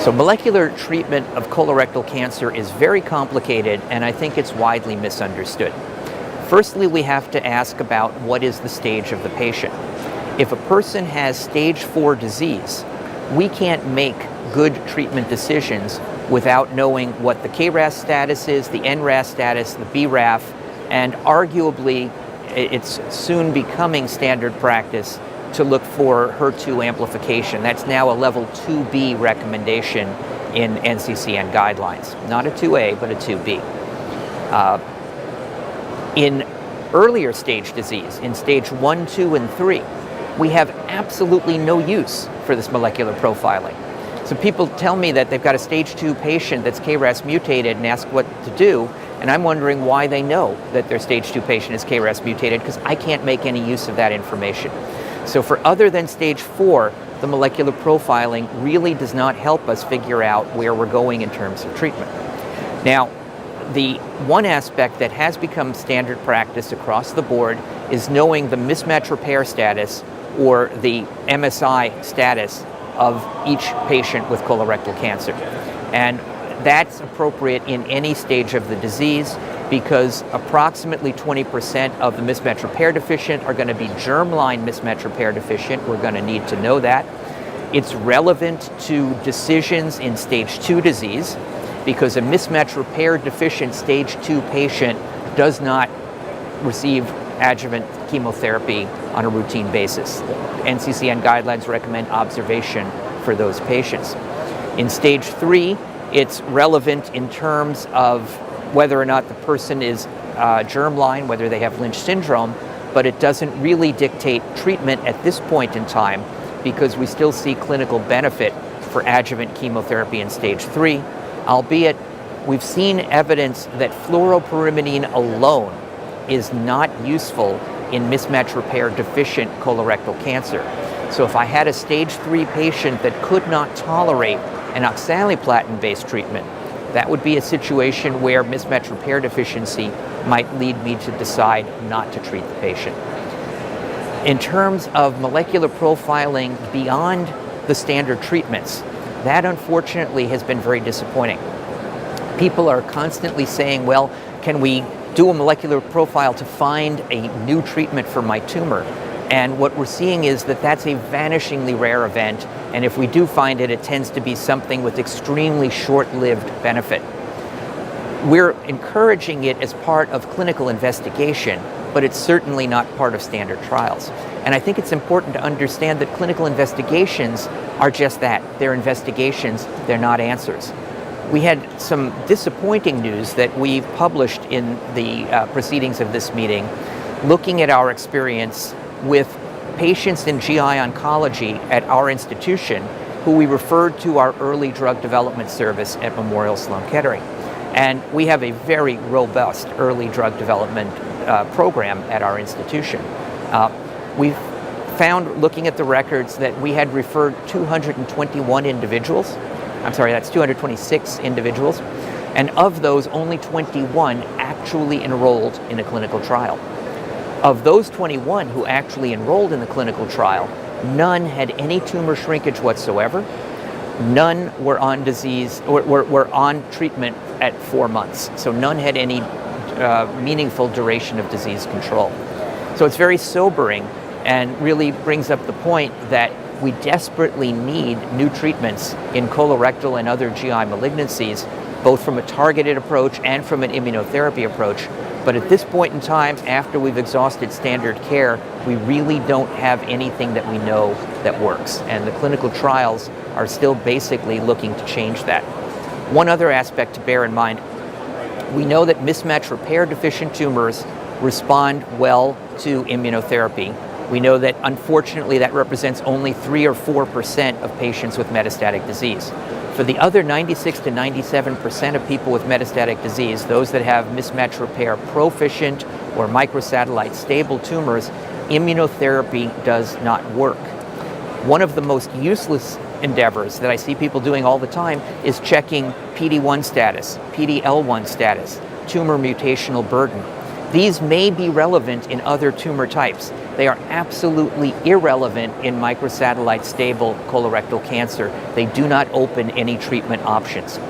So molecular treatment of colorectal cancer is very complicated, and I think it's widely misunderstood. Firstly, we have to ask about what is the stage of the patient. If a person has stage 4 disease, we can't make good treatment decisions without knowing what the KRAS status is, the NRAS status, the BRAF, and arguably it's soon becoming standard practice to look for HER2 amplification. That's now a level 2B recommendation in NCCN guidelines. Not a 2A, but a 2B. In earlier stage disease, in stage 1, 2, and 3, we have absolutely no use for this molecular profiling. So people tell me that they've got a stage 2 patient that's KRAS mutated and ask what to do, and I'm wondering why they know that their stage 2 patient is KRAS mutated, because I can't make any use of that information. So for other than stage 4, the molecular profiling really does not help us figure out where we're going in terms of treatment. Now, the one aspect that has become standard practice across the board is knowing the mismatch repair status, or the MSI status, of each patient with colorectal cancer. And that's appropriate in any stage of the disease, because approximately 20% of the mismatch repair deficient are going to be germline mismatch repair deficient. We're going to need to know that. It's relevant to decisions in stage 2 disease, because a mismatch repair deficient stage 2 patient does not receive adjuvant chemotherapy on a routine basis. NCCN guidelines recommend observation for those patients. In stage 3, it's relevant in terms of whether or not the person is germline, whether they have Lynch syndrome, but it doesn't really dictate treatment at this point in time, because we still see clinical benefit for adjuvant chemotherapy in stage 3, albeit we've seen evidence that fluoropyrimidine alone is not useful in mismatch repair deficient colorectal cancer. So if I had a stage 3 patient that could not tolerate an oxaliplatin-based treatment, that would be a situation where mismatch repair deficiency might lead me to decide not to treat the patient. In terms of molecular profiling beyond the standard treatments, that unfortunately has been very disappointing. People are constantly saying, well, can we do a molecular profile to find a new treatment for my tumor? And what we're seeing is that that's a vanishingly rare event, and if we do find it, it tends to be something with extremely short-lived benefit. We're encouraging it as part of clinical investigation, but it's certainly not part of standard trials. And I think it's important to understand that clinical investigations are just that. They're investigations, they're not answers. We had some disappointing news that we've published in the proceedings of this meeting, looking at our experience with patients in GI oncology at our institution who we referred to our early drug development service at Memorial Sloan Kettering. And we have a very robust early drug development program at our institution. We've found, looking at the records, that we had referred 221 individuals. I'm sorry, that's 226 individuals. And of those, only 21 actually enrolled in a clinical trial. Of those 21 who actually enrolled in the clinical trial, none had any tumor shrinkage whatsoever. None were on disease, or were on treatment at 4 months. So none had any meaningful duration of disease control. So it's very sobering, and really brings up the point that we desperately need new treatments in colorectal and other GI malignancies, both from a targeted approach and from an immunotherapy approach. But at this point in time, after we've exhausted standard care, we really don't have anything that we know that works. And the clinical trials are still basically looking to change that. One other aspect to bear in mind, we know that mismatch repair deficient tumors respond well to immunotherapy. We know that, unfortunately, that represents only 3 or 4% of patients with metastatic disease. For the other 96 to 97% of people with metastatic disease, those that have mismatch repair proficient or microsatellite stable tumors, immunotherapy does not work. One of the most useless endeavors that I see people doing all the time is checking PD-1 status, PD-L1 status, tumor mutational burden. These may be relevant in other tumor types. They are absolutely irrelevant in microsatellite stable colorectal cancer. They do not open any treatment options.